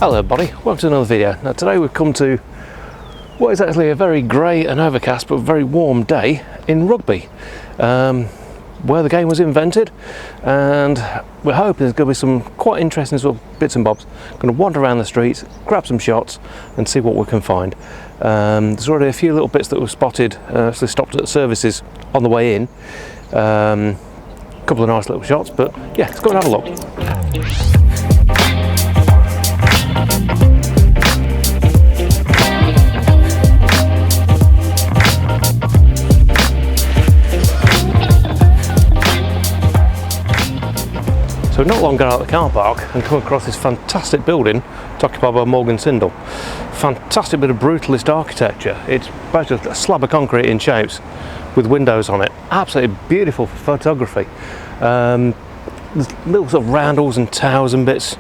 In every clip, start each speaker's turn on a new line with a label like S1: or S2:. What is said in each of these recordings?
S1: Hello everybody, welcome to another video. Now today we've come to what is actually a very grey and overcast but very warm day in Rugby, where the game was invented, and we're hoping there's going to be some quite interesting sort of bits and bobs. Going to wander around the streets, grab some shots and see what we can find. There's already a few little bits that were spotted, actually stopped at services on the way in. A couple of nice little shots, but yeah, let's go and have a look. So not long got out of the car park and come across this fantastic building occupied by Morgan Sindall. Fantastic bit of brutalist architecture. It's basically a slab of concrete in shapes with windows on it. Absolutely beautiful for photography. There's little sort of roundels and towers and bits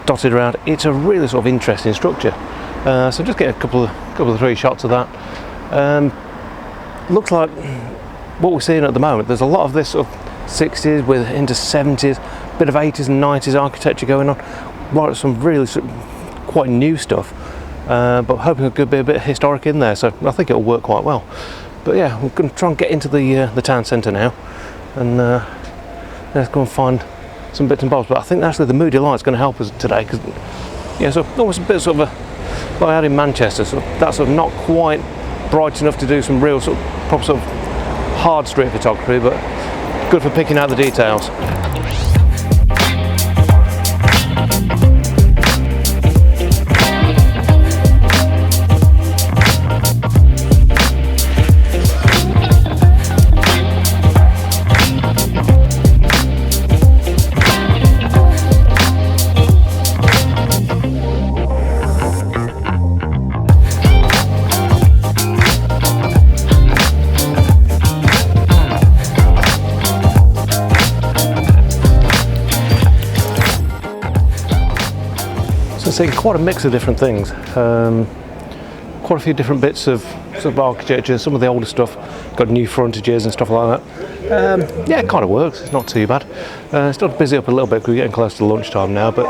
S1: dotted around. It's a really sort of interesting structure. So just get a couple of three shots of that. Looks like what we're seeing at the moment. There's a lot of this sort of 60s with into 70s, bit of 80s and 90s architecture going on, right, some really quite new stuff, but hoping there could be a bit of historic in there, so I think it'll work quite well. But yeah, we're going to try and get into the town centre now, and let's go and find some bits and bobs. But I think actually the moody light's going to help us today, because yeah, so almost a bit sort of a, like I had in Manchester, so that's sort of not quite bright enough to do some real sort of proper sort of hard street photography, but good for picking out the details. Seeing quite a mix of different things, quite a few different bits of sort of architecture. Some of the older stuff got new frontages and stuff like that. Yeah, it kind of works, it's not too bad. It's started to busy up a little bit because we're getting close to lunchtime now, but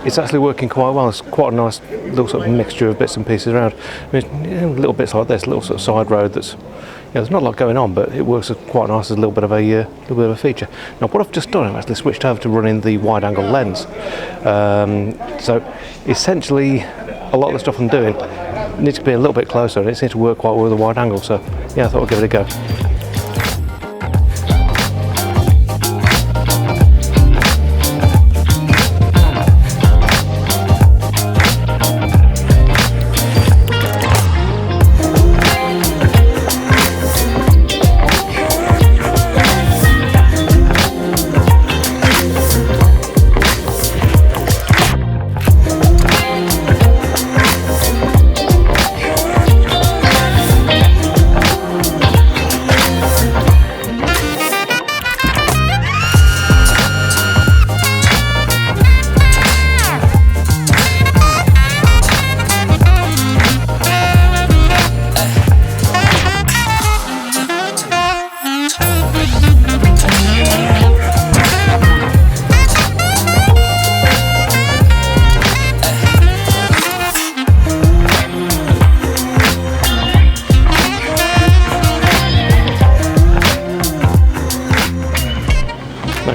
S1: it's actually working quite well. It's quite a nice little sort of mixture of bits and pieces around. I mean, little bits like this, little sort of side road that's, there's not a lot going on, but it works quite nice as a little bit of a feature. Now what I've just done, I've actually switched over to running the wide angle lens. So essentially a lot of the stuff I'm doing needs to be a little bit closer, and it seems to work quite well with the wide angle, so yeah, I thought I'd give it a go.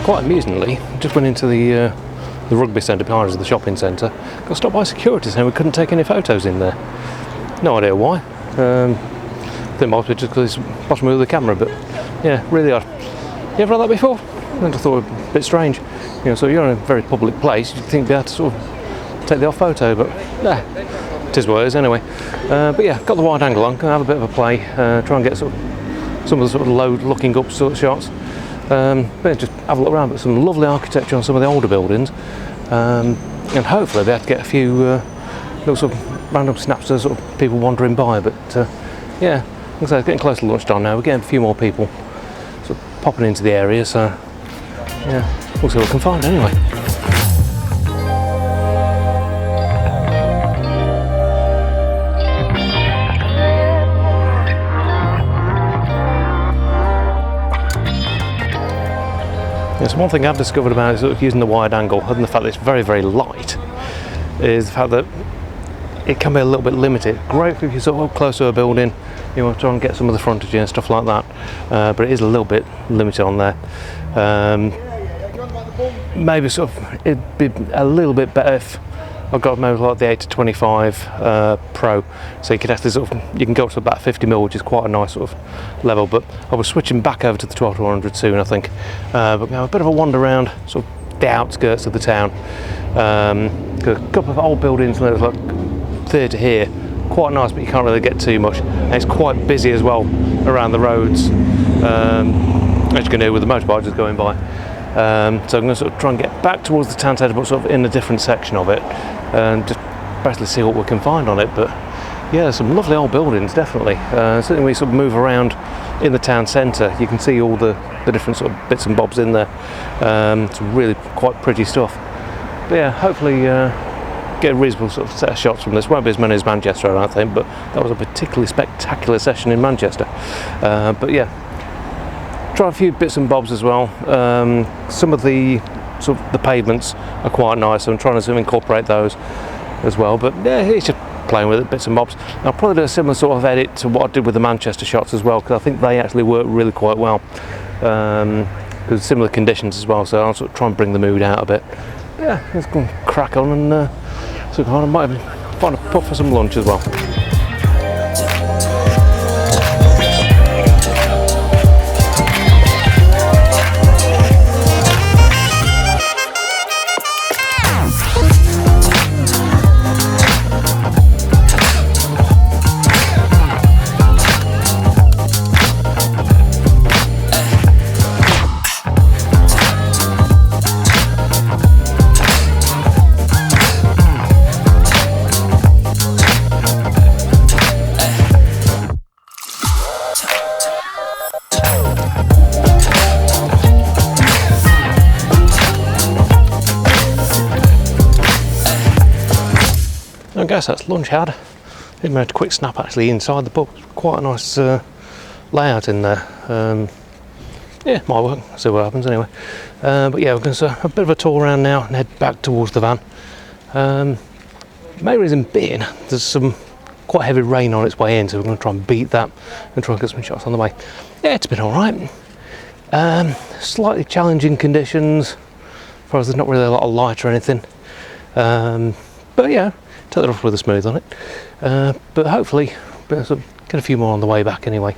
S1: Quite amusingly, just went into the rugby centre behind us, the shopping centre. Got stopped by security saying we couldn't take any photos in there. No idea why. I think it might be just because it's bottom of the camera, but yeah, really odd. You ever had that before? I just thought it was a bit strange. You know, so you're in a very public place, you'd think you'd be able to sort of take the odd photo, but nah, it is what it is anyway. But yeah, got the wide angle on, gonna have a bit of a play, try and get sort of some of the sort of low looking up sort of shots. But just have a look around, but some lovely architecture on some of the older buildings, and hopefully be able to get a few little sort of random snaps of sort of people wandering by. But yeah, like I say, it's getting close to lunchtime now. We're getting a few more people sort of popping into the area, so yeah, we'll see what we can find anyway. Yes, one thing I've discovered about is sort of using the wide angle, other than the fact that it's very, very light, is the fact that it can be a little bit limited. Great if you're sort of up close to a building, you want to try and get some of the frontage and stuff like that, but it is a little bit limited on there. Maybe sort of it'd be a little bit better if I got maybe like the 8-25 Pro, so you could actually sort of, you can go up to about 50mm, which is quite a nice sort of level. But I was switching back over to the 12-100 soon, I think. But you know, a bit of a wander around sort of the outskirts of the town. Got a couple of old buildings, and there's like theatre here, quite nice, but you can't really get too much. And it's quite busy as well around the roads, as you can hear with the motorbike just going by. So I'm going to sort of try and get back towards the town centre, but sort of in a different section of it, and just basically see what we can find on it. But yeah, there's some lovely old buildings, definitely. Certainly when you sort of move around in the town centre, you can see all the different sort of bits and bobs in there. Some really quite pretty stuff. But yeah, hopefully get a reasonable sort of set of shots from this. Won't be as many as Manchester, I don't think, but that was a particularly spectacular session in Manchester. But yeah, try a few bits and bobs as well. Some of the sort of the pavements are quite nice, so I'm trying to sort of incorporate those as well. But yeah, it's just playing with it, bits and bobs. And I'll probably do a similar sort of edit to what I did with the Manchester shots as well, because I think they actually work really quite well. Because similar conditions as well, so I'll sort of try and bring the mood out a bit. Yeah, let's go and crack on, and so I might even find a puff for some lunch as well. I guess that's lunch had. Even had a quick snap actually inside the pub. Quite a nice layout in there. Yeah, might work. See what happens anyway. But yeah, we're going to have a bit of a tour around now and head back towards the van. Main reason being, there's some quite heavy rain on its way in, so we're going to try and beat that and try and get some shots on the way. Yeah, it's been all right. Slightly challenging conditions, as far as there's not really a lot of light or anything. But yeah, take that off with a smooth on it. But hopefully get a few more on the way back anyway.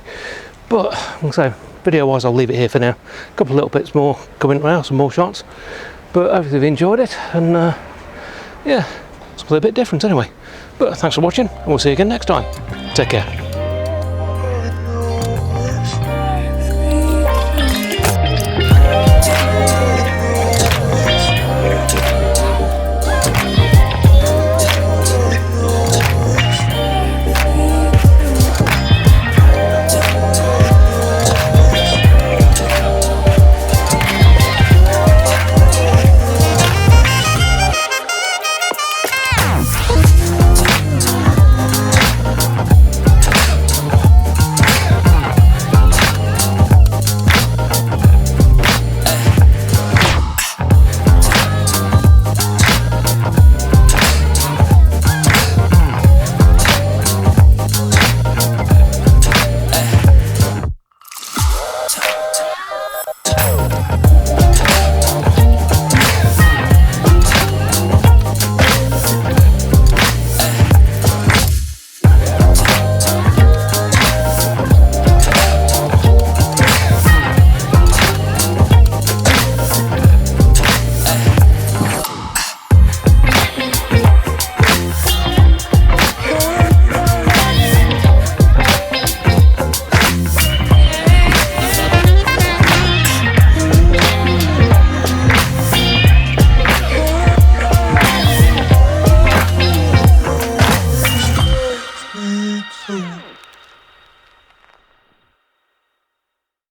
S1: But like I say, video wise I'll leave it here for now. A couple of little bits more coming now, some more shots. But hopefully you've enjoyed it, and yeah, something a bit different anyway. But thanks for watching, and we'll see you again next time. Take care.
S2: Soon.